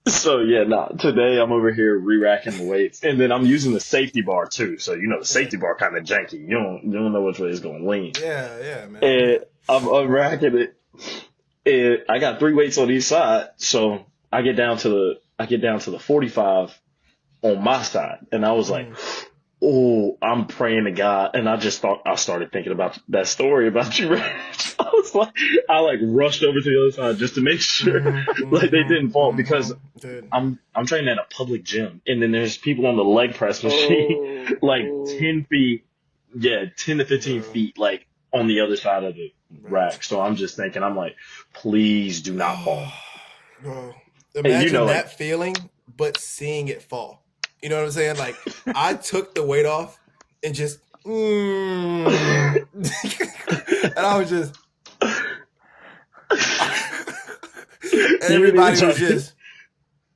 So yeah, nah. Today I'm over here re-racking the weights, and then I'm using the safety bar too. So the Yeah, safety bar kind of janky. You don't know which way it's gonna lean. yeah, yeah, man. And Yeah. I'm racking it. And I got three weights on each side, so I get down to the 45 on my side, and I was like, Mm. oh, I'm praying to God, and I started thinking about that story about you. Rach. I was like, I like rushed over to the other side just to make sure Mm-hmm, like they mm-hmm, didn't fall because mm-hmm. Dude. I'm training at a public gym, and then there's people on the leg press machine Oh, like oh, 10 feet, yeah, 10 to 15 Bro, feet, like on the other side of the bro. rack. So I'm just thinking, I'm like, please do not fall. Bro. And Imagine like, that feeling, but seeing it fall. You know what I'm saying? Like, I took the weight off and just, and I was just, and you didn't even everybody try was to. just,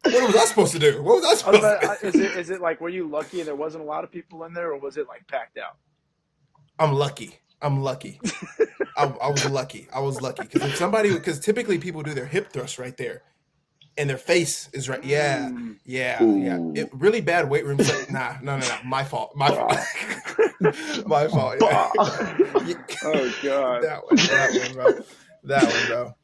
what was I supposed to do? What was I I was supposed about. to do? Is it like were you lucky and there wasn't a lot of people in there, or was it like packed out? I'm lucky. I'm lucky. I was lucky. I was lucky because if somebody, because typically people do their hip thrust right there, and their face is right. Yeah, Mm. yeah, yeah. Ooh, It really bad weight room set. Nah, no, no, no. My fault. My fault. bah, My fault. Yeah. bah. Yeah. Oh God. That one, bro. That one, bro.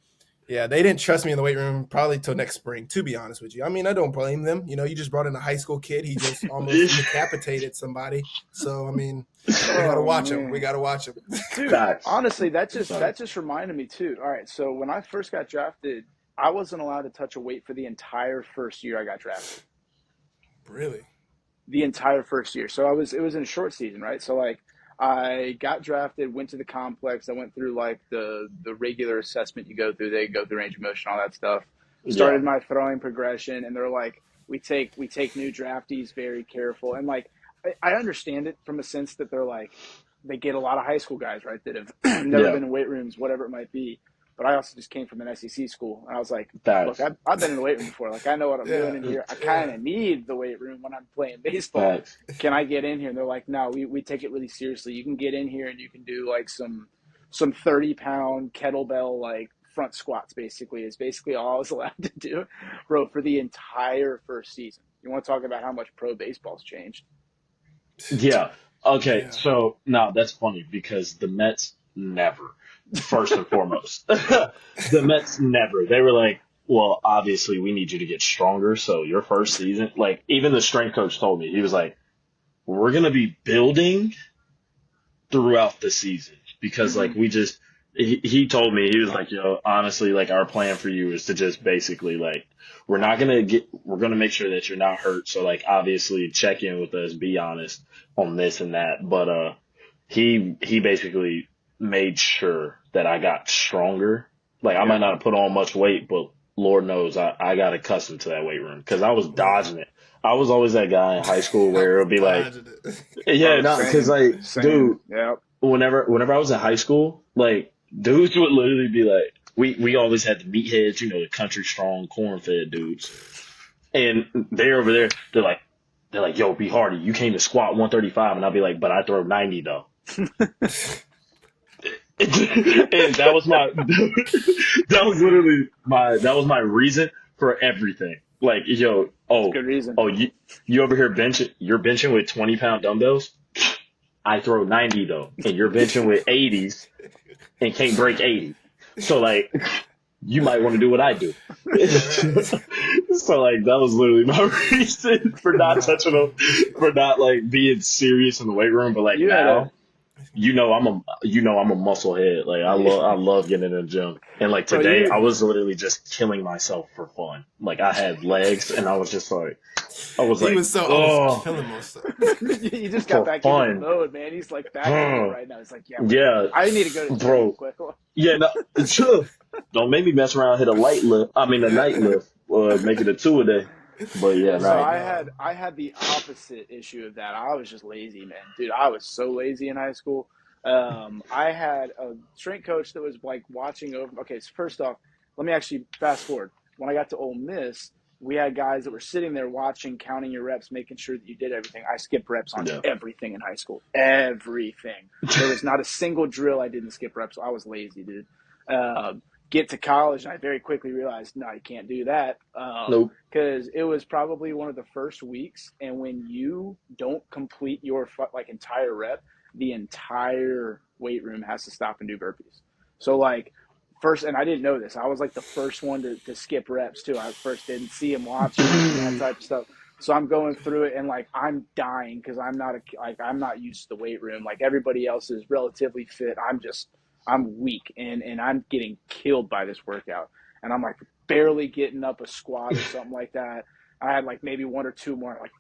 Yeah, they didn't trust me in the weight room probably till next spring. To be honest with you, I mean, I don't blame them. You know, you just brought in a high school kid. He just almost decapitated somebody. So I mean, we got to Oh watch him. We man. got to watch him. Dude, Facts. honestly, that Facts. just reminded me too. All right, so when I first got drafted, I wasn't allowed to touch a weight for the entire first year I got drafted. Really? The entire first year. So it was in a short season, right? So like I got drafted, went to the complex, I went through like the regular assessment you go through, they go through range of motion, all that stuff. Yeah. Started my throwing progression and they're like, we take new draftees very careful. And like I understand it from a sense that they're like they get a lot of high school guys, right, that have never Yeah. been in weight rooms, whatever it might be. But I also just came from an SEC school, and I was like, look, Facts. I've been in the weight room before. Like, I know what I'm doing Yeah. in here. I kind Yeah. of need the weight room when I'm playing baseball. Facts. Can I get in here? And they're like, no, we take it really seriously. You can get in here and you can do like some 30-pound kettlebell like front squats. Basically, is basically all I was allowed to do, bro, for the entire first season. You want to talk about how much pro baseball's changed? Yeah. Okay. Yeah. So now that's funny because the Mets never, first and foremost, the Mets never. They were like, well, obviously we need you to get stronger. So your first season, like even the strength coach told me, he was like, we're going to be building throughout the season because Mm-hmm. like he told me he was like, honestly, like our plan for you is to just basically like we're gonna make sure that you're not hurt. So like obviously check in with us, be honest on this and that. But he basically made sure that I got stronger. Like I might Yeah. not have put on much weight, but Lord knows I got accustomed to that weight room because I was Yeah. dodging it. I was always that guy in high school I where it was would be like, dodging it. yeah, Oh, no, because same, like, dude, same. Yeah. whenever I was in high school, like dudes would literally be like, we always had the meatheads, the country strong, corn fed dudes, and they're over there, they're like, yo, B Hardy, you came to squat 135, and I'll be like, but I throw 90 though, and that was my that was my reason for everything. Like, It's a good reason. you over here you're benching with 20-pound dumbbells. I throw 90 though, and you're benching with 80s and can't break 80. So like, you might want to do what I do. Right. So like, that was literally my reason for not Nah. touching them, for not like being serious in the weight room. But like You had a now, I'm a muscle head. Like I love getting in the gym. And like bro. today, I You was literally just killing myself for fun. Like I had legs, and I was just like, He was so I was oh, killing myself. you just got for back into the fun. mode, man. He's like back into it right now. He's like, yeah, wait, Yeah, I need to go to the gym real bro. quick. Yeah, no, sure. Don't make me mess around and hit a light lift. I mean a night lift, or make it a two a day. But yeah, So Right, no. no. I had the opposite issue of that. I was just lazy, man. Dude, I was so lazy in high school. I had a strength coach that was like watching over. Okay, so first off, let me actually fast forward. When I got to Ole Miss, we had guys that were sitting there watching, counting your reps, making sure that you did everything. I skipped reps on Yeah. everything in high school. Everything. There was not a single drill I didn't skip reps. I was lazy, dude. Um, get to college, and I very quickly realized, no, you can't do that. Nope. Because it was probably one of the first weeks, and when you don't complete your like entire rep, the entire weight room has to stop and do burpees. So like first, and I didn't know this, I was like the first one to skip reps too. I first didn't see him watching and that type of stuff. So I'm going through it and like I'm dying because I'm not used to the weight room. Like everybody else is relatively fit. I'm weak and I'm getting killed by this workout. And I'm like barely getting up a squat or something like that. I had like maybe one or two more, like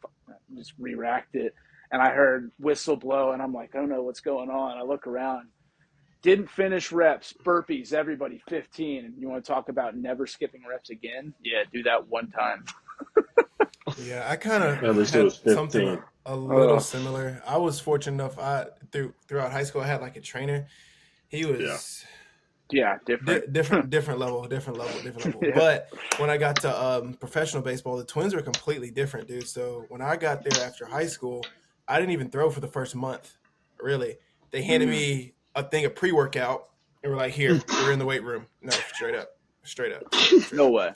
just re-racked it. And I heard whistle blow and I'm like, I don't know what's going on. I look around, didn't finish reps, burpees, everybody 15. And you want to talk about never skipping reps again? Yeah, do that one time. Yeah, I kind of At least it had was something 15. a little Oh, similar. I was fortunate enough. Throughout high school, I had like a trainer. He Yeah. was yeah, different. different level, different level, different level. Yeah. But when I got to professional baseball, the Twins were completely different, dude. So when I got there after high school, I didn't even throw for the first month. Really, they handed Mm. me a thing of pre-workout and were like, "Here, we're in the weight room." No, straight up, straight No up. way.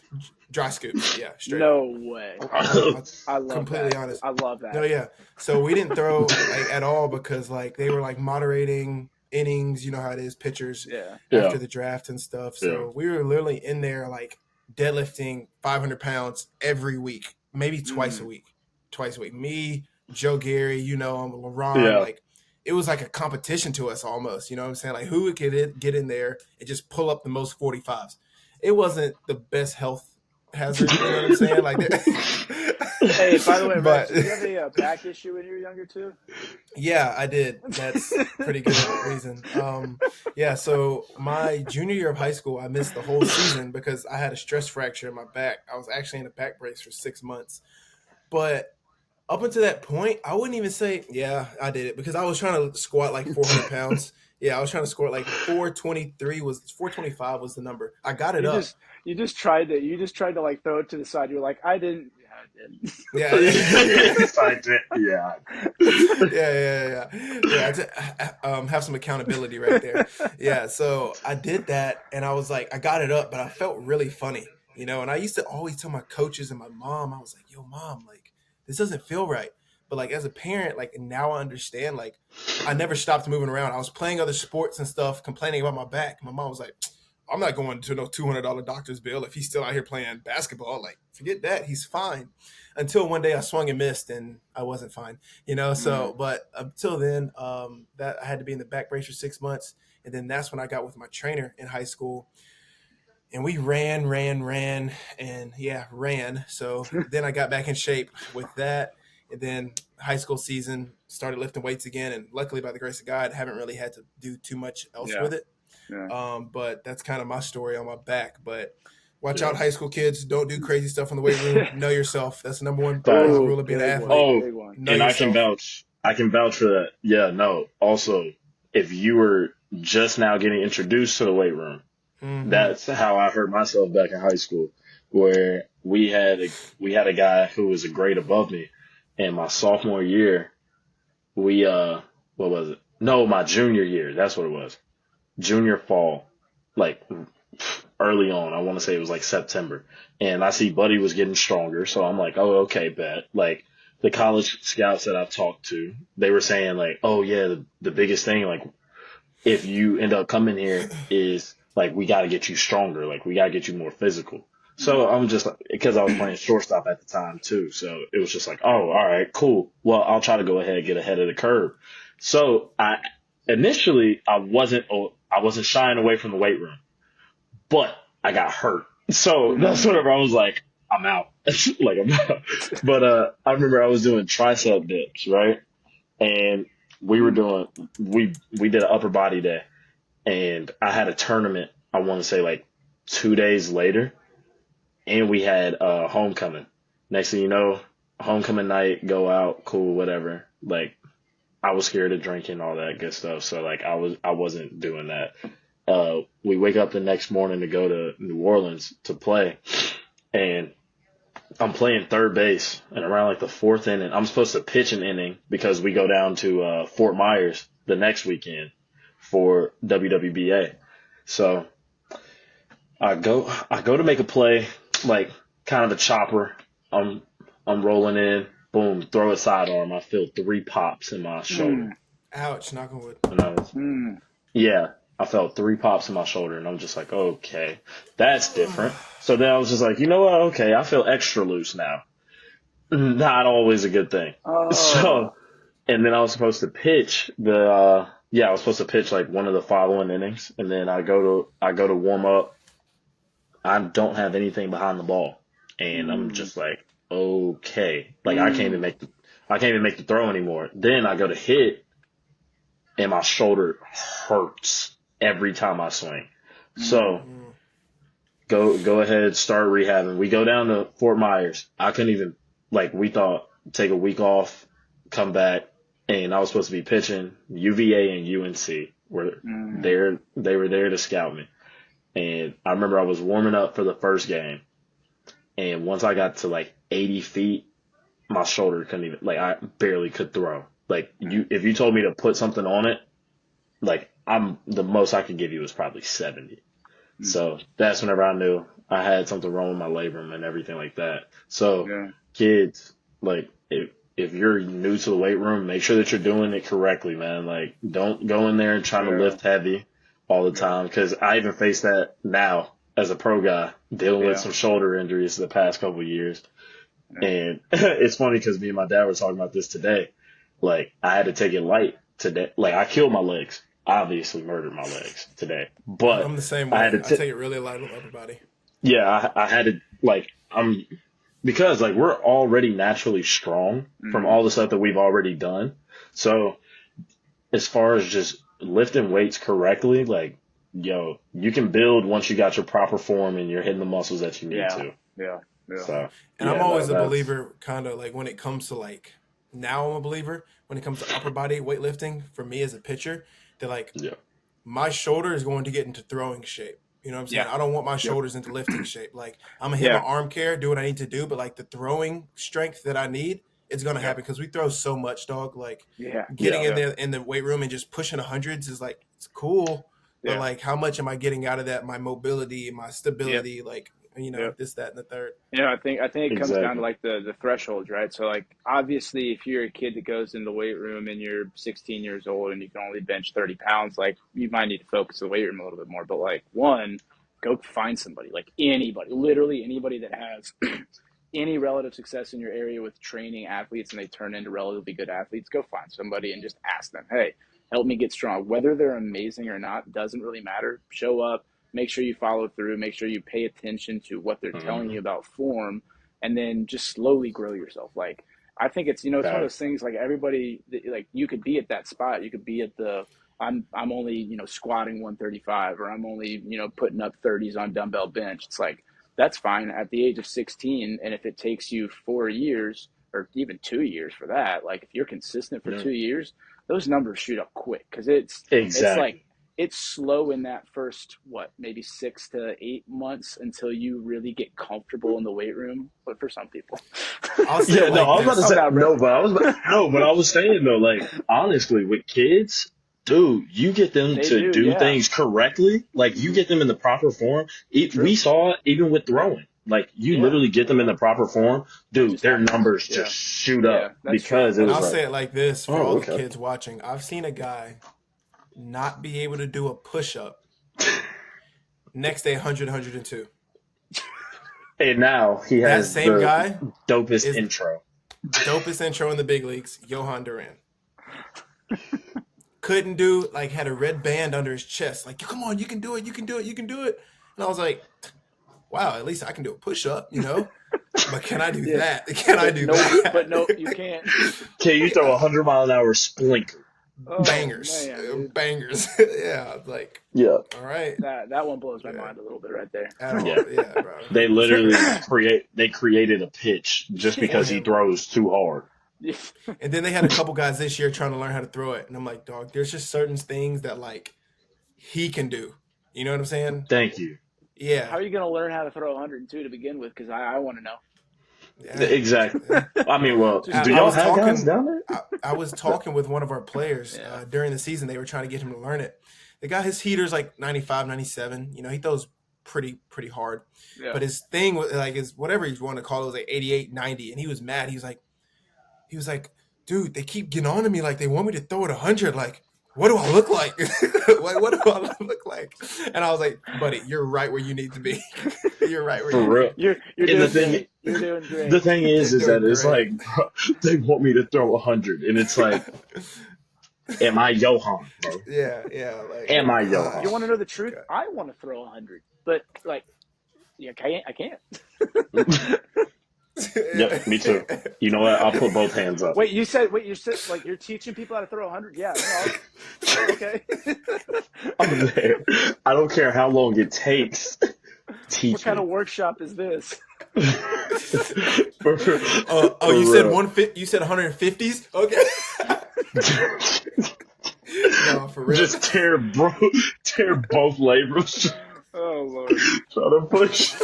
Dry scoops, yeah, straight up. No way. I'm I love completely that. honest. I love No, that. yeah. So we didn't throw like at all because like they were like moderating innings. You know how it is, pitchers Yeah. after Yeah. the draft and stuff. Yeah. So we were literally in there like deadlifting 500 pounds every week, maybe twice a Mm. week. Twice a week. Me, Joe Gary, LaRon, Yeah. like it was like a competition to us almost. You know what I'm saying? Like who would get in there and just pull up the most 45s. It wasn't the best health hazard. You know what I'm saying? Like Hey, by the way, but Rex, did you have a back issue when you were younger too? yeah, I did. That's pretty good reason. Yeah, so my junior year of high school, I missed the whole season because I had a stress fracture in my back. I was actually in a back brace for 6 months. But up until that point, I wouldn't even say, yeah, I did it because I was trying to squat like 400 pounds. Yeah, I was trying to squat like 425 was the number. I got it You up. just tried to like throw it to the side. You're like, I didn't. Yeah, I did. Yeah, Yes, I did. Yeah. Have some accountability right there. Yeah, so I did that, and I was like, I got it up, but I felt really funny, And I used to always tell my coaches and my mom, I was like, "Yo, mom, like this doesn't feel right." But like as a parent, like now I understand. Like I never stopped moving around. I was playing other sports and stuff, complaining about my back. My mom was like, I'm not going to no $200 doctor's bill if he's still out here playing basketball. Like, forget that. He's fine. Until one day I swung and missed and I wasn't fine, So, but until then, that I had to be in the back brace for 6 months. And then that's when I got with my trainer in high school. And we ran. So then I got back in shape with that. And then high school season, started lifting weights again. And luckily, by the grace of God, haven't really had to do too much else Yeah. with it. Yeah. But that's kind of my story on my back. But watch Yeah. out, high school kids. Don't do crazy stuff in the weight room. Know yourself. That's the number one Oh, rule of being an big athlete. one. Oh, Big one. Know and I yourself. can vouch for that. Yeah, no. Also, if you were just now getting introduced to the weight room, Mhm. that's how I hurt myself back in high school, where we had a guy who was a grade above me, and my sophomore year, we what was it? No, my junior year. That's what it was. Junior fall, like early on. I want to say it was like September, and I see Buddy was getting stronger, so I'm like, oh, okay, bet. Like the college scouts that I've talked to, they were saying like, oh yeah, the biggest thing, like if you end up coming here is like we got to get you stronger, like we got to get you more physical. So I'm just like, because I was playing shortstop at the time too, so it was just like, oh, all right, cool. Well, I'll try to go ahead and get ahead of the curve. So initially I wasn't shying away from the weight room, but I got hurt. So that's whenever I was like, I'm out. Like I'm out. But I remember I was doing tricep dips, right? And we did an upper body day, and I had a tournament, I want to say like 2 days later, and we had homecoming. Next thing you know, homecoming night, go out, cool, whatever. Like I was scared of drinking, all that good stuff. So like I wasn't doing that. We wake up the next morning to go to New Orleans to play, and I'm playing third base, and around like the fourth inning, I'm supposed to pitch an inning because we go down to Fort Myers the next weekend for WWBA. So I go to make a play, like kind of a chopper. I'm I'm rolling in, boom, throw a sidearm. I feel 3 pops in my shoulder, Mm, Ouch, knock on wood. and I was mm, yeah, I felt 3 pops in my shoulder, and I'm just like, okay, that's different. So then I was just like, you know what? Okay, I feel extra loose now. Not always a good thing. So, oh, and then I was supposed to pitch I was supposed to pitch like one of the following innings, and then I go to warm up. I don't have anything behind the ball, and I'm mm, just like, okay, like mm, I can't even make the throw anymore. Then I go to hit, and my shoulder hurts every time I swing. So mm, Mm. go ahead, start rehabbing. We go down to Fort Myers. I couldn't even like we thought take a week off, come back, and I was supposed to be pitching. UVA and UNC were mm, there. They were there to scout me, and I remember I was warming up for the first game, and once I got to like 80 feet, my shoulder couldn't even like I barely could throw. Like if you told me to put something on it, like I'm the most I could give you was probably 70. mm. So that's whenever I knew I had something wrong with my labrum and everything like that. So Yeah, kids, like if you're new to the weight room, make sure that you're doing it correctly, man. Like don't go in there and trying to yeah, lift heavy all the yeah, time because I even face that now as a pro guy dealing with yeah, some shoulder injuries the past couple of years. yeah, And it's funny because me and my dad were talking about this today. Like I had to take it light today. Like I killed my legs. Obviously murdered my legs today, but I'm the same I had way. to I t- take it really light on upper body. yeah, I had to like because like we're already naturally strong from mm, all the stuff that we've already done. So as far as just lifting weights correctly, like yo, you can build once you got your proper form and you're hitting the muscles that you need yeah, to. yeah, yeah. So And I'm yeah, no, always a that's believer, kind of like when it comes to like now I'm a believer when it comes to upper body weightlifting for me as a pitcher that like yeah, my shoulder is going to get into throwing shape. You know what I'm saying? Yeah, I don't want my yep, shoulders into lifting shape. Like I'm gonna hit my yeah, arm care, do what I need to do, but like the throwing strength that I need, it's gonna yep, happen because we throw so much, dog. Like yeah, getting yeah, in yeah, there in the weight room and just pushing hundreds is like it's cool, but yeah, like how much am I getting out of that? My mobility, my yep, stability, like yep. this, that, and the third. I think it comes down to exactly. like the thresholds, right? So like obviously if you're a kid that goes in the weight room and you're 16 years old and you can only bench 30 pounds, like you might need to focus the weight room a little bit more. But like one, go find somebody, like anybody, literally anybody that has any relative success in your area with training athletes and they turn into relatively good athletes. Go find somebody and just ask them, hey, help me get strong. Whether they're amazing or not doesn't really matter. Show up, make sure you follow through, make sure you pay attention to what they're telling Hmm. you about form, and then just slowly grow yourself. Like I think it's one of those Facts. things like everybody like you could be at that spot. You could be at the I'm only, squatting 135 or I'm only, putting up 30s on dumbbell bench. It's like that's fine at the age of 16, and if it takes you 4 years or even 2 years for that, like if you're consistent for Yeah. 2 years, those numbers shoot up quick cuz it's like Exactly. it's slow in that first maybe 6 to 8 months until you really get comfortable in the weight room. But for some people, I'll say it Yeah, no, like I was about to this. I'm say not no, ready. but I was saying though, like honestly, with kids, dude, you get them They to do, do yeah. things correctly, like you Hmm. get them in the proper form. We True. saw it even with throwing. Like you Yeah, literally get them in the proper form, it dude, just their happens. numbers Yeah, just shoot yeah, up that's true. because it And That's was I'll true. like, say it like this for oh, all the okay. kids watching. I've seen a guy not be able to do a push up next day 100, 102. And now he That has same the guy dopest is intro. dopest intro in the big leagues, Johan Duran. Couldn't do, like, had a red band under his chest. Like, come on, you can do it, you can do it, you can do it. And I was like, wow, at least I can do a push up. But can I do Yeah, that? Can I but do nope, but nope, you that? can't. Can you throw 100-mile-an-hour splinker? Oh Bangers. man, dude, Bangers. Yeah, like, Yeah, all right. that one blows my Yeah, mind a little bit right there. at yeah. all. Yeah, bro. They literally created a pitch just For because he Yeah. him. throws too hard. And then they had a couple guys this year trying to learn how to throw it. And I'm like, dog, there's just certain things that, like, he can do. You know what I'm saying? Thank you. Yeah. How are you going to learn how to throw 102 to begin with? Because I want to know. Yeah. Exactly. I mean, well, Just do I y'all was curious. have guys talking. down there? I was talking with one of our players Yeah. during the season. They were trying to get him to learn it. The guy, his heater's like 95, 97. He throws pretty hard. Yeah. But his thing was like his whatever you want to call it was like 88, 90, and he was mad. He was like, dude, they keep getting on to me like they want me to throw it 100. Like, what do I look like? Like, what do I look like? And I was like, buddy, you're right where you need to be. You're right where For you real. need to be. You're And the doing thing, great. You're doing the great. thing is You're that doing it's great. like, bro, they want me to throw 100, and it's like, am I Johan, bro? Yeah. Like, Am I You Johan? want to know the truth? God. I want to throw 100, but like, yeah, I can't. Yep, me too. You know what? I'll put both hands up. Wait, you said like you're teaching people how to throw 100? Yeah, no, okay. I'm there. I don't care how long it takes. What Teach kind of me. workshop is this? For You said real. you said 150s? Okay. No, for real. Just tear both labels. Oh Lord. Try to push.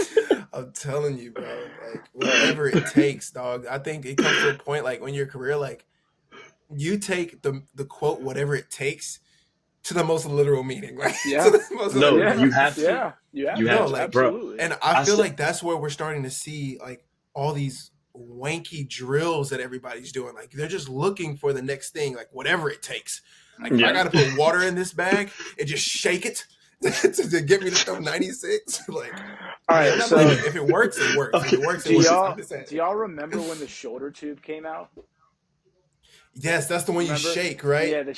I'm telling you, bro. Like whatever it takes, dog. I think it comes to a point like when your career, like you take the quote "whatever it takes" to the most literal meaning, like Yeah. to the most No, literal Yeah, you have to. yeah, you have You to. have No, to, like, bro. Absolutely. And I I feel said, like that's where we're starting to see like all these wanky drills that everybody's doing. Like they're just looking for the next thing, like whatever it takes. Like if I yeah, gotta put water in this bag and just shake it to get me to throw 96, like All I'm right, not so blaming it. If it works, it works. If okay. it works, it do works. Listen, I'm y'all just saying. do y'all remember when the shoulder tube came out? Yes, that's the one you Remember? shake, right? Yeah, the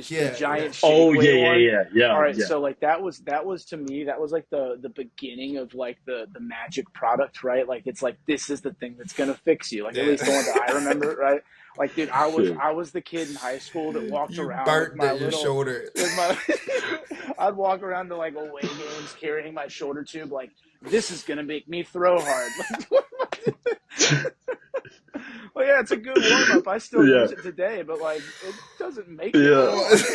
Yeah, giant oh shake yeah, weight yeah, one. yeah, yeah, All right, yeah. so like that was to me that was like the beginning of like the magic product, right? Like it's like this is the thing that's gonna fix you. Like at Yeah. least the one that I remember, right? Like dude, Shit. I was the kid in high school that walked You around with burnt my your little shoulder. with my I'd walk around to like away games carrying my shoulder tube like this is gonna make me throw hard. Well, yeah, it's a good warm up. I still Yeah, use it today, but like it doesn't make me yeah. throw hard.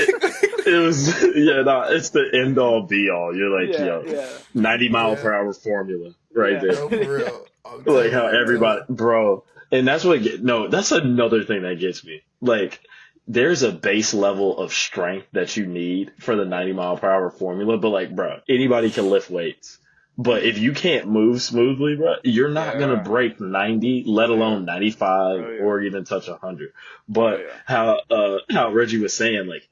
It was yeah. No, it's the end all be all. You're like, Yeah, yo, yeah, 90 mile Yeah. per hour formula right yeah, there. No, for real. I'm Like telling how you, everybody, bro. bro, and that's what no, that's another thing that gets me. Like, there's a base level of strength that you need for the 90 mile per hour formula, but like, bro, anybody can lift weights. But if you can't move smoothly, bro, you're not gonna yeah, break 90, let yeah. alone 95 Oh yeah, or even touch 100. oh But yeah. how Reggie was saying, like,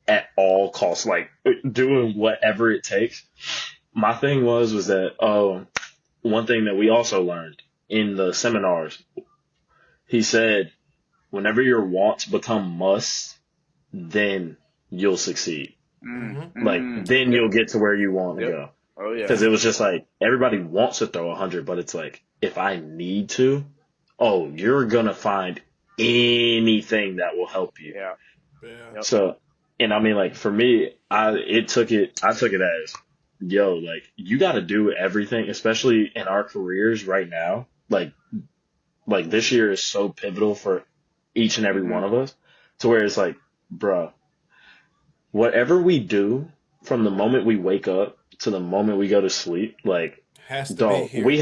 at all costs, like doing whatever it takes. My thing was that one thing that we also learned in the seminars, he said, whenever your wants become musts, then you'll succeed. Mm-hmm. Like, then Yep, you'll get to where you want to yep. go. Oh yeah, Because it was just like, everybody wants to throw 100, but it's like, if I need to, oh, you're going to find anything that will help you. yeah, Yeah. yep. So, and I mean, like, for me, I took it as, yo, like, you got to do everything, especially in our careers right now. Like this year is so pivotal for each and every one hmm of us, to where it's like, bruh, whatever we do from the moment we wake up to the moment we go to sleep, like, Has to be dog, here. we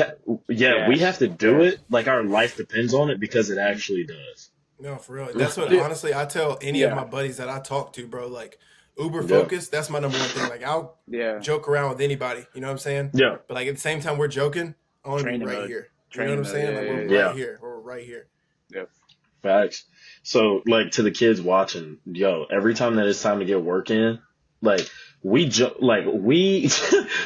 Yes, have to do yes. it. Like, our life depends on it because it actually does. No, for real. That's what Dude, honestly I tell any of yeah, my buddies that I talk to, bro. Like uber Yeah. focused, that's my number one thing. Like I'll yeah. joke around with anybody, you know what I'm saying? Yeah. But like at the same time we're joking, I want to be Training right mode, here. You know what training I'm mode. saying? Yeah, Like yeah, we're yeah. Yeah. right here. We're right here. Yep. Facts. So, like, to the kids watching, yo, every time that it's time to get work in, like, we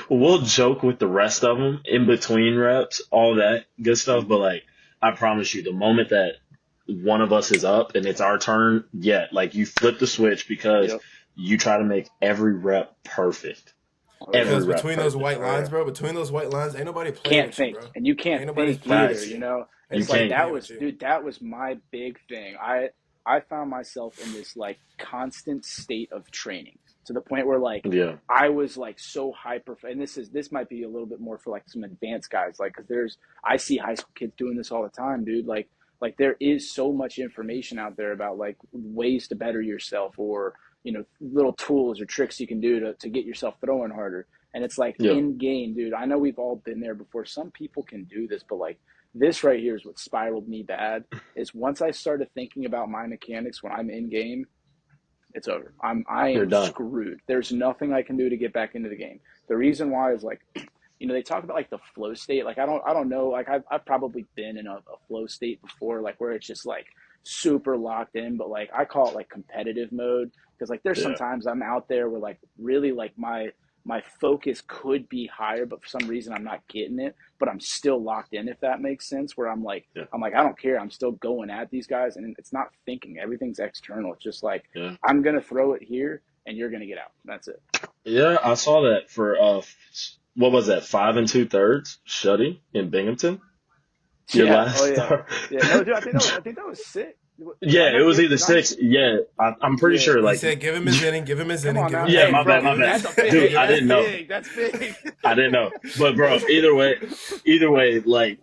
we'll joke with the rest of them in between reps, all that good stuff. But hmm like, I promise you, the moment that one of us is up and it's our turn, yeah, like, you flip the switch because Yep. you try to make every rep perfect. Oh yeah. Every Because rep between those perfect. white Oh lines, yeah. bro, between those white lines, ain't nobody playing Can't with you, think, bro. and you can't Ain't nobody think playing either. with Facts. You you. know, You Ain't it's nobody like can't. that playing with was, you. dude. That was my big thing. I found myself in this like constant state of training to the point where like Yeah. I was like so hyper, and this might be a little bit more for like some advanced guys, like because I see high school kids doing this all the time, dude. Like there is so much information out there about like ways to better yourself or little tools or tricks you can do to get yourself throwing harder. And it's like Yeah. in game, dude. I know we've all been there before. Some people can do this, but like this right here is what spiraled me bad. Is once I started thinking about my mechanics when I'm in game, it's over. I You're am done. screwed. There's nothing I can do to get back into the game. The reason why is like they talk about like the flow state. Like I don't know. Like I've probably been in a flow state before, like where it's just like super locked in, but like I call it like competitive mode because like there's Yeah. sometimes I'm out there where like really like my focus could be higher, but for some reason I'm not getting it, but I'm still locked in, if that makes sense, where Yeah. I'm like, I don't care. I'm still going at these guys and it's not thinking. Everything's external. It's just like, Yeah. I'm going to throw it here and you're going to get out. That's it. Yeah, I saw that for what was that? 5 2/3 shutting in Binghamton. Your Yeah. last Oh yeah. start. Yeah. No, dude, I think that was sick. Yeah, it was either 6. Yeah, I'm pretty Yeah. sure. He Like, said, "Give him his inning. Give him his Come inning. on Give now. him yeah, his my Bro, bad, my bad, that's big. dude. I That's didn't know. big. That's big. I didn't know, but bro, either way, like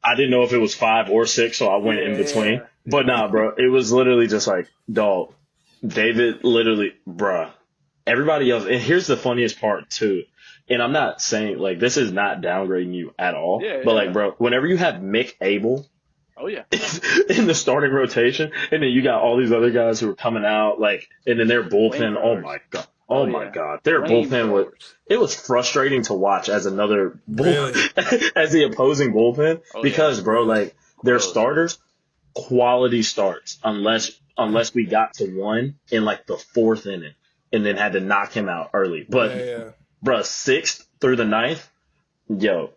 I didn't know if it was 5 or 6, so I went in between. Yeah. But nah, bro, it was literally just like, dog, David, literally, bruh. Everybody else, and here's the funniest part too. And I'm not saying like this is not downgrading you at all, Yeah, but yeah. like, bro, whenever you have Mick Abel Oh yeah. in the starting rotation, and then you got all these other guys who are coming out, like, and then their bullpen. Oh Flamethrowers. my god. Oh, Oh my yeah. God. Their bullpen was, Flamethrowers. it was frustrating to watch as another Really? as the opposing bullpen Oh, because, yeah. bro, like their Gross. starters, quality starts unless we got to one in like the 4th inning and then had to knock him out early. But, yeah. bro, 6th through the 9th, yo,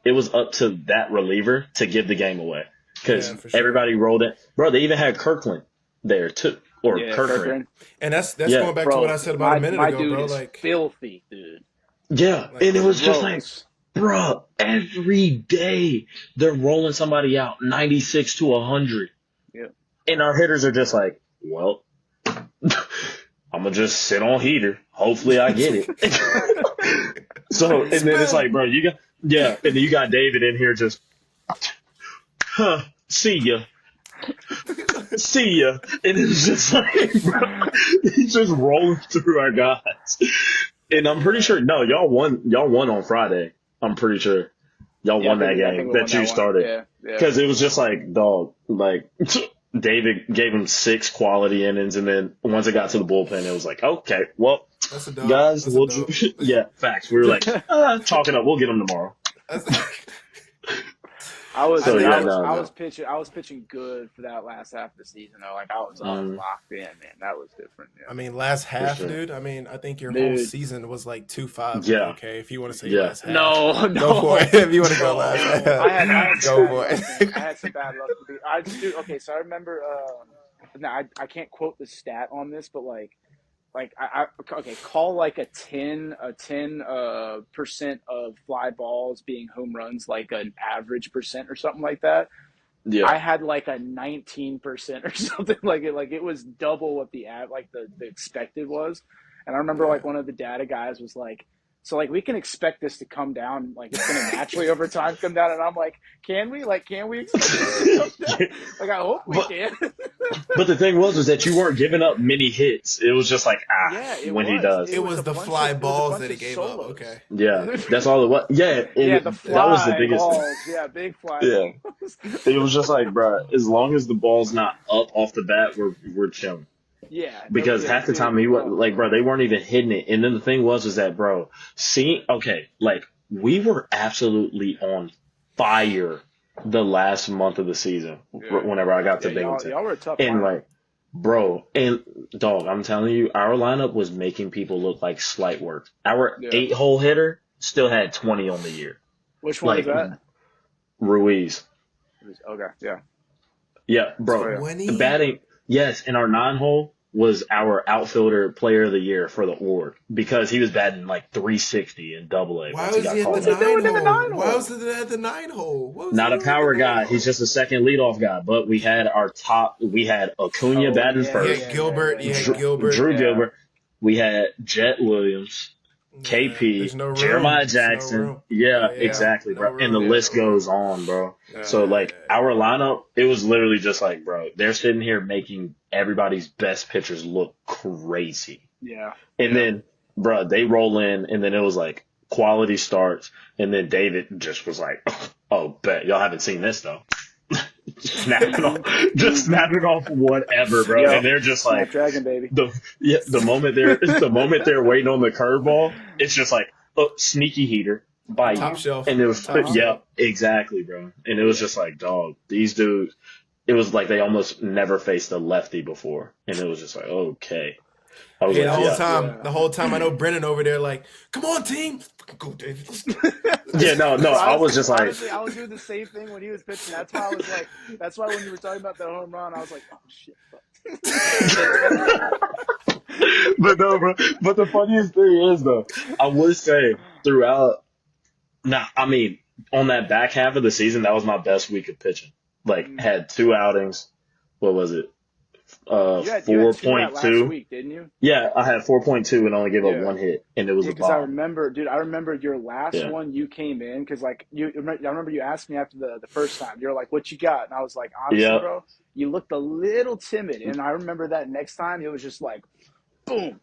it was up to that reliever to give the game away because Yeah, for sure. everybody rolled it. Bro, they even had Kirkland there too, or Yeah, Kirkland. Kirkland. And that's Yeah. going back Bro, to what I said about a minute my ago, dude bro. is Like, filthy, dude. Yeah, Like, and it was just like, Gross. bruh, every day they're rolling somebody out 96 to 100. Yeah. And our hitters are just like, well, I'm going to just sit on heater. Hopefully I get it. So, and then it's like, bro, and then you got David in here just, see ya. See ya. And it's just like, bro, he's just rolling through our guys. And I'm pretty sure, no, y'all won on Friday. I'm pretty sure y'all Yeah, won I that think we game won that you one. started. Yeah, yeah. Because it was just like, dog, like, David gave him 6 quality innings, and then once it got to the bullpen, it was like, okay, well, that's a dub. guys, That's a we'll dub. yeah, facts. We were like, chalk it up. We'll get them tomorrow. I was So, yeah, I no. was pitching good for that last half of the season though. Like I was locked in, man. That was different. Yeah. I mean, last half, sure. dude. I mean, I think your whole Dude. season was like 2-5. Yeah. Okay, if you want to say Yeah. last half. No, Go for it. If you want to go No. last half. I had Go some for bad it. luck. I had some bad luck. I just do okay. So I remember. Now I can't quote the stat on this, but like I okay, call like a 10% of fly balls being home runs, like an average percent or something like that. Yeah. I had like a 19% or something like it was double what the expected was. And I remember like one of the data guys was like, so like we can expect this to come down, like it's gonna naturally over time come down. And I'm like, can we expect this to come down? Like I hope we can. But the thing was that you weren't giving up many hits. It was just like, Yeah, when he does. It was a the bunch fly of- it was a balls bunch that he of gave up. solos. Okay. Yeah, that's all it was. Yeah, Yeah, the fly that was the biggest. balls. Yeah, big fly Yeah. balls. It was just like, bro, as long as the ball's not up off the bat, we're chilling. Yeah. Because half the time he was like, bro, they weren't even hitting it. And then the thing was that, bro, like we were absolutely on fire the last month of the season. Yeah. Whenever I got to Yeah, Binghamton, y'all were a tough and lineup. like, bro, and dog, I'm telling you, our lineup was making people look like slight work. Our 8-hole hitter still had 20 on the year. Which one like, is that? Ruiz. Okay, yeah. Yeah, bro. Sorry. 20? The batting, yes, and our 9-hole was our outfielder player of the year for the org because he was batting like 360 in AA. Why once was got he at called the up. doing in the 9-hole? nine Why hole? was it at the 9-hole? What was Not he a doing at power the guy. 9-hole? He's just a second leadoff guy. But we had our top. We had Acuna Oh, batting yeah, You first. had Gilbert. You had Drew, Gilbert. Drew Yeah. Gilbert. We had Jet Williams, Yeah, KP, there's no room. Jeremiah There's no Jackson. room. Yeah, Yeah, exactly, no bro. room, And the yeah, list no room. goes on, bro. Yeah, So, like, yeah, our lineup, it was literally just like, bro, they're sitting here making everybody's best pitchers look crazy. Yeah. And then, bro, they roll in, and then it was like quality starts. And then David just was like, oh, bet. Y'all haven't seen this, though. Snapping off whatever, bro. Yep. And they're just like, Snapdragon, baby. the moment they're waiting on the curveball, it's just like, oh, sneaky heater, by Top you. shelf. And it was, Top yeah, shelf. exactly, bro. And it was just like, dog, these dudes, it was like they almost never faced a lefty before. And it was just like, okay. I was Hey, like, yeah. the whole time I know Brennan over there like, come on, team. Go, David. Let's go. Yeah, no, I was just like, honestly, I was doing the same thing when he was pitching. That's why I was like, that's why when you were talking about the home run, I was like, oh shit. but no, bro. But the funniest thing is, though, I would say throughout, I mean, on that back half of the season, that was my best week of pitching. Like, had 2 outings. What was it? You had 2 that last 4.2. week, didn't you? Yeah, I had 4.2 and only gave up Yeah. 1 hit, and it was a Because I bomb. remember, dude, I remember your last Yeah. one you came in because like I remember you asked me after the first time. You're like, "What you got?" And I was like, "Honestly, Yeah. bro, you looked a little timid." And I remember that next time it was just like, boom,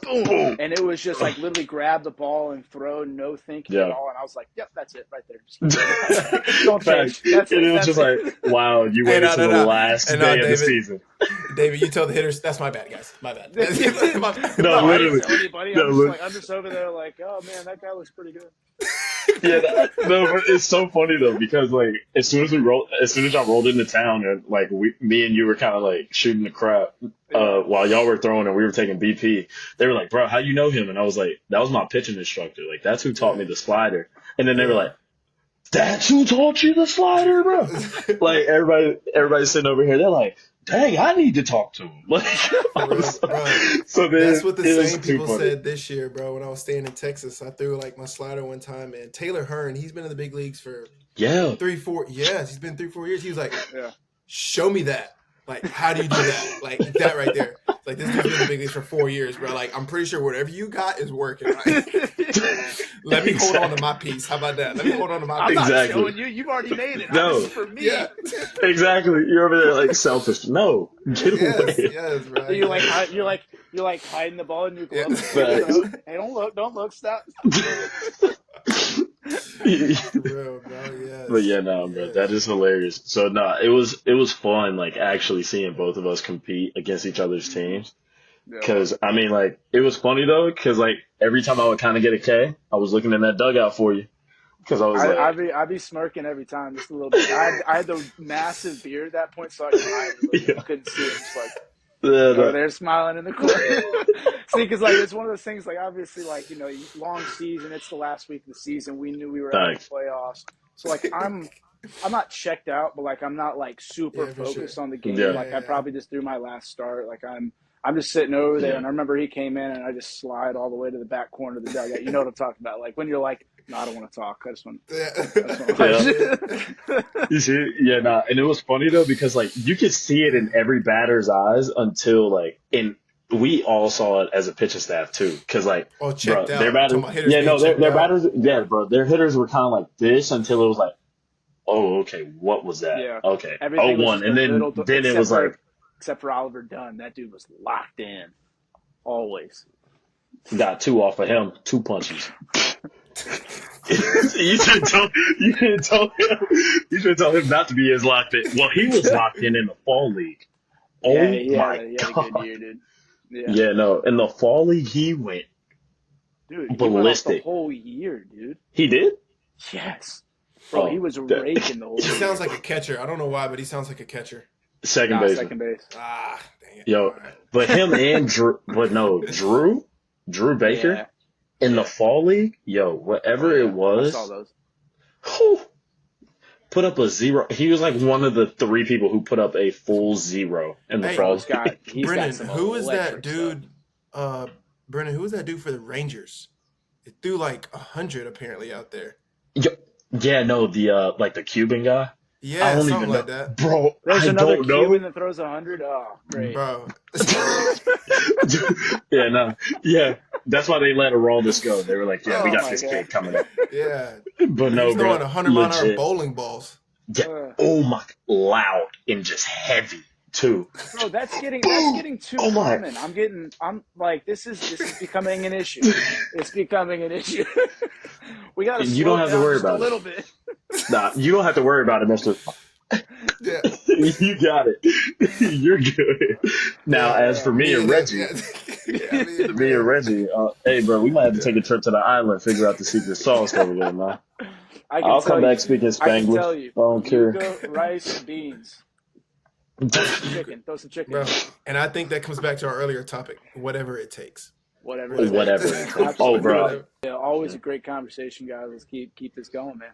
boom, Boom. and it was just like literally grab the ball and throw, no thinking Yeah. at all. And I was like, "Yep, that's it right there. Just don't change." Facts. That's And it was that's just it. like, wow, you Hey, waited no, till no, the no. last And, day of the David- season. David, you tell the hitters, that's my bad, guys. My bad. No, I literally. didn't tell anybody. I'm just over there like, "Oh man, that guy looks pretty good." Yeah, no, but it's so funny though because like as soon as y'all rolled into town and like me and you were kind of like shooting the crap while y'all were throwing and we were taking BP, they were like, "Bro, how you know him?" And I was like, "That was my pitching instructor. Like that's who taught me the slider." And then they were like, "That's who taught you the slider, bro?" Like everybody's sitting over here, they're like, "Dang, I need to talk to him." Like, Bro. so then That's what the it was same too people funny. said this year, bro. When I was staying in Texas, I threw like my slider one time, and Taylor Hearn, he's been in the big leagues for Yeah, 3-4 years. He's been 3-4 years. He was like, Yeah. show me that. Like, how do you do that? Like that right there. Like this dude's been in the big leagues for 4 years, bro. Like I'm pretty sure whatever you got is working. Right? Let me hold on to my piece. How about that? Let me hold on to my I'm piece. not Exactly. showing you. You've already made it. No. This is for me. Yeah. Exactly. You're over there like selfish. No, get Yes, away. yes, bro. You're like hiding the ball in your glove. Yeah. Hey, don't look, stop. For real, bro. Yes. But yeah, no, bro, that is hilarious. So no, it was fun, like actually seeing both of us compete against each other's teams. Because I mean, like it was funny though, because like every time I would kind of get a K, I was looking in that dugout for you. Because I was like, I'd be smirking every time, just a little bit. I had the massive beard at that point, so I could hide it. Yeah. I couldn't see it. Just like no. they're smiling in the corner. See, because like it's one of those things. Like obviously, like long season. It's the last week of the season. We knew we were out of Thanks. the playoffs, so like I'm not checked out, but like I'm not like super Yeah, for focused sure. on the game. Yeah. Like I probably just threw my last start. Like I'm just sitting over there, Yeah. and I remember he came in, and I just slide all the way to the back corner of the dugout. You know what I'm talking about? Like when you're like, no, I don't want to talk. I just want. You see, yeah, nah, and it was funny though because like you could see it in every batter's eyes until like we all saw it as a pitching staff too, because like Oh, checked bro, out. their batters, Talking about hitters yeah, being no, their checked out. batters, yeah, bro, their hitters were kind of like this until it was like, oh, okay, what was that? Yeah. Okay, Everything was 0-1, just and a then little- it except was for- like, Except for Oliver Dunn, that dude was locked in, always. got 2 off of him, 2 punches. you should tell him not to be as locked in. Well, he was locked in the fall league. Oh Yeah, my he had a god. good year, dude. Yeah, Yeah, no. In the fall league, he went. dude, he went off the ballistic. whole year, dude. He did? Yes, bro, Oh, he was that- raking the whole He year. sounds like a catcher. I don't know why, but he sounds like a catcher. Second Nah, base. second base. Ah, dang it. Yo, All right. but him and Drew, Drew Baker Yeah, in the fall league, yo, whatever yeah, it was, I saw those. whew, put up a 0. He was like one of the 3 people who put up a full 0 in the Hey, fall He's got Brennan, some who is that electric dude? stuff. Brennan, who is that dude for the Rangers? It threw like 100 apparently out there. Yeah, no, the like the Cuban guy. Yeah, I don't something even like know, that, bro. There's I another don't know. Cuban that throws 100. Oh, great. bro. Yeah, no, yeah. That's why they let Araldus go. They were like, yeah, we Oh got my this God. kid coming up. Yeah, But no, he's bro. throwing 100-mile-an-hour legit. bowling balls. Yeah. Oh my, loud and just heavy too. Bro, that's getting too Oh my. common. I'm like, this is becoming an issue. It's becoming an issue. We got to You slow don't have it to down worry just about a it. little bit. Nah, you don't have to worry about it, Mister. Yeah. You got it. You're good. Now, as for me and Reggie, Yeah. I mean, Me and man. Reggie. Hey, bro, we might have to Yeah. take a trip to the island, figure out the secret sauce over there, man. I can I'll come tell you. back speaking I can Spanglish. tell you. I don't care. Yuca, rice, beans. Throw some chicken. Throw some chicken. Bro, and I think that comes back to our earlier topic. Whatever it takes. Whatever. Whatever it takes. Oh, bro. Whatever. Yeah, always a great conversation, guys. Let's keep this going, man.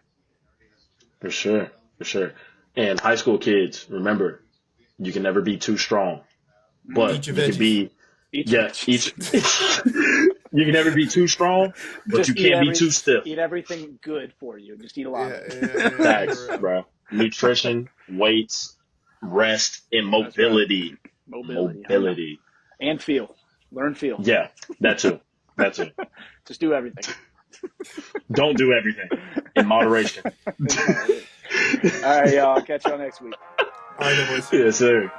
For sure. For sure. And high school kids, remember, you can never be too strong. But Eat your you can veggies. be Eat yeah, each you can never be too strong, but Just you can't be too stiff. Eat everything good for you. Just eat a lot. Yeah, Facts, for real. bro. Nutrition, weights, rest, and mobility. Mobility. And feel. Learn feel. Yeah, that too. That too. Just do everything. Don't do everything in moderation. All right, y'all. Catch y'all next week. All right, then, boys. Yes, sir.